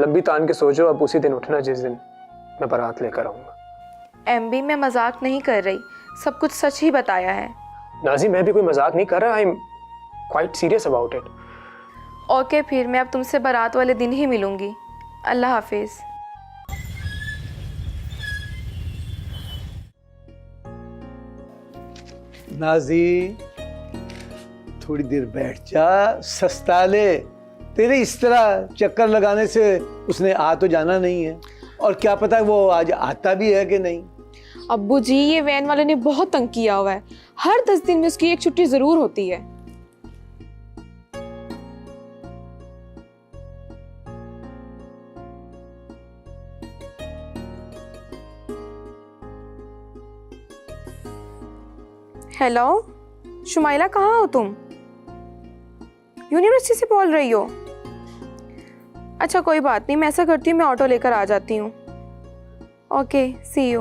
लंबी तान के सोचो, अब उसी दिन उठना जिस दिन मैं बारात लेकर आऊँगा। एमबी, मैं मजाक नहीं कर रही, सब कुछ सच ही बताया है। नाजी, मैं भी कोई मजाक नहीं कर रहा, I am quite serious about it. Okay, फिर मैं अब तुमसे बारात वाले दिन ही मिलूंगी। अल्लाह हाफिज। नाजी, थोड़ी देर बैठ जा, सस्ता ले। तेरे इस तरह चक्कर लगाने से उसने आ तो जाना नहीं है, और क्या पता वो आज आता भी है कि नहीं। अब्बू जी, ये वैन वाले ने बहुत तंग किया हुआ है। हर 10 दिन में उसकी एक छुट्टी जरूर होती है। हेलो शुमाइला, कहाँ हो तुम? यूनिवर्सिटी से बोल रही हो? अच्छा कोई बात नहीं, मैं ऐसा करती हूँ, मैं ऑटो लेकर आ जाती हूँ। Okay, see you.